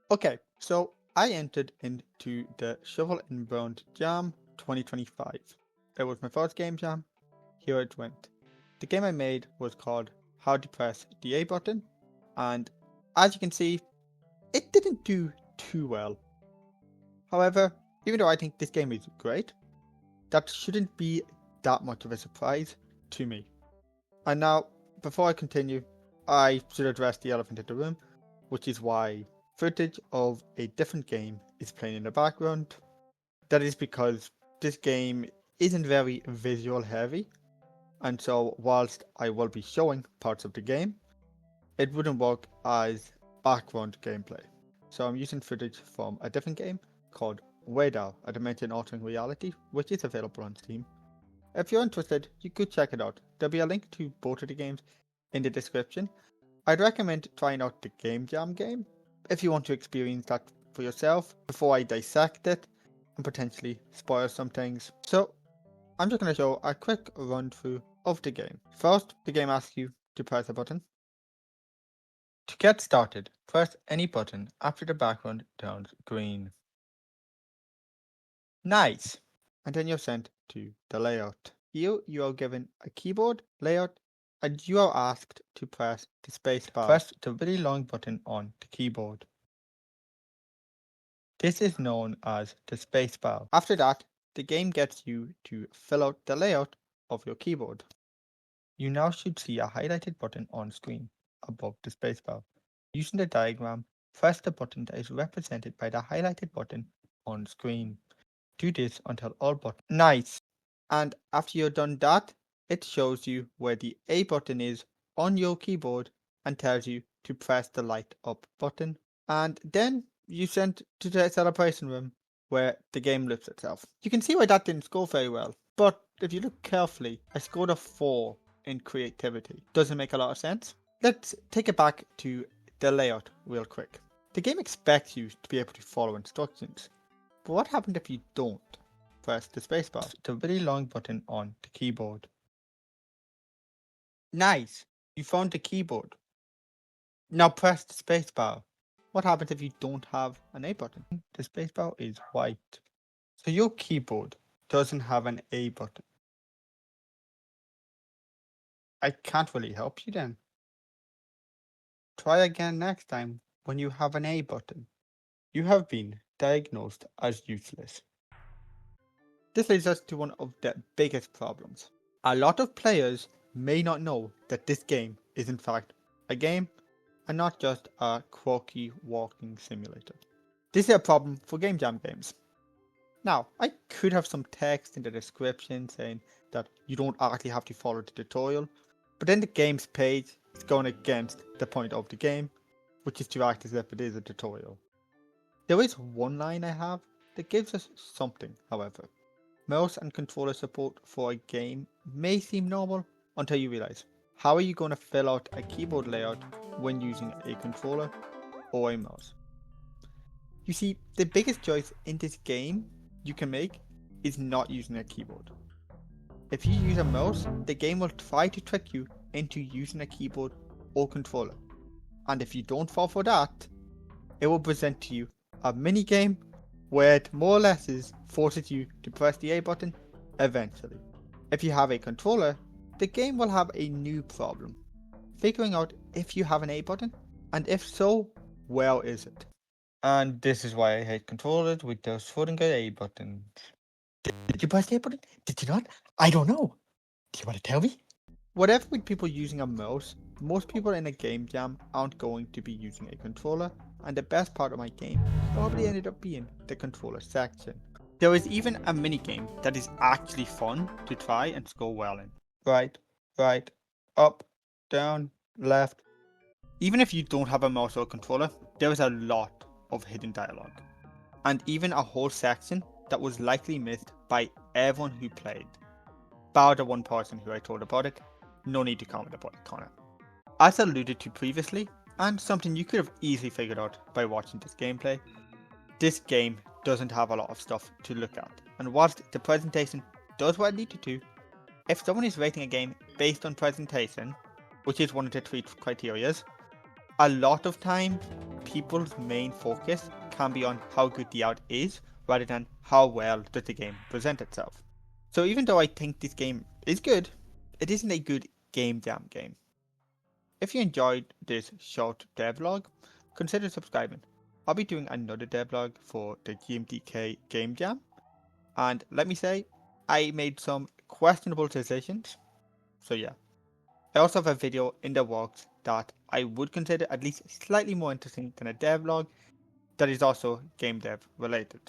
Okay, so I entered into the Shovel and Bone Jam 2025. It was my first game jam. Here it went. The game I made was called How to Press the A Button, and as you can see, it didn't do too well. However, even though I think this game is great, that shouldn't be that much of a surprise to me. And now, before I continue, I should address the elephant in the room, which is why footage of a different game is playing in the background. That is because this game isn't very visual heavy, and so whilst I will be showing parts of the game, it wouldn't work as background gameplay. So I'm using footage from a different game called Radar, a dimension altering reality, which is available on Steam. If you're interested, you could check it out. There'll be a link to both of the games in the description. I'd recommend trying out the Game Jam game if you want to experience that for yourself before I dissect it and potentially spoil some things. So I'm just going to show a quick run through of the game. First, the game asks you to press a button. To get started, press any button after the background turns green. Nice! And then you're sent to the layout. Here you are given a keyboard layout and you are asked to press the space bar. Press the really long button on the keyboard. This is known as the space bar. After that, the game gets you to fill out the layout of your keyboard. You now should see a highlighted button on screen above the space bar. Using the diagram, press the button that is represented by the highlighted button on screen. Do this until all buttons. Nice! And after you're done that, it shows you where the A button is on your keyboard and tells you to press the light up button. And then you sent to the celebration room where the game lifts itself. You can see why that didn't score very well, but if you look carefully, I scored a 4 in creativity. Doesn't make a lot of sense. Let's take it back to the layout real quick. The game expects you to be able to follow instructions, but what happens if you don't? Press the spacebar, the really long button on the keyboard. Nice! You found the keyboard. Now press the spacebar. What happens if you don't have an A button? The spacebar is white. So your keyboard doesn't have an A button. I can't really help you then. Try again next time when you have an A button. You have been diagnosed as useless. This leads us to one of the biggest problems. A lot of players may not know that this game is in fact a game and not just a quirky walking simulator. This is a problem for Game Jam games. Now, I could have some text in the description saying that you don't actually have to follow the tutorial, but then the game's page is going against the point of the game, which is to act as if it is a tutorial. There is one line I have that gives us something, however. Mouse and controller support for a game may seem normal until you realize, how are you going to fill out a keyboard layout when using a controller or a mouse? You see, the biggest choice in this game you can make is not using a keyboard. If you use a mouse, the game will try to trick you into using a keyboard or controller. And if you don't fall for that, it will present to you a mini game where it more or less forces you to press the A button eventually. If you have a controller, the game will have a new problem, figuring out if you have an A button, and if so, where is it? And this is why I hate controllers with those floating A buttons. Did you press the A button? Did you not? I don't know. Do you want to tell me? Whatever with people using a mouse, most people in a game jam aren't going to be using a controller, and the best part of my game probably ended up being the controller section. There is even a minigame that is actually fun to try and score well in. Right, up, down, left. Even if you don't have a mouse or controller, there is a lot of hidden dialogue, and even a whole section that was likely missed by everyone who played. Bar the one person who I told about it, no need to comment about it, Connor. As alluded to previously, and something you could have easily figured out by watching this gameplay, this game doesn't have a lot of stuff to look at, and whilst the presentation does what it needed to, if someone is rating a game based on presentation, which is one of the 3 criterias, A lot of time, people's main focus can be on how good the art is rather than how well does the game present itself. So even though I think this game is good, it isn't a good game jam game. If you enjoyed this short devlog, consider subscribing. I'll be doing another devlog for the GMTK game jam, and let me say, I made some questionable decisions. So yeah, I also have a video in the works that I would consider at least slightly more interesting than a devlog that is also game dev related.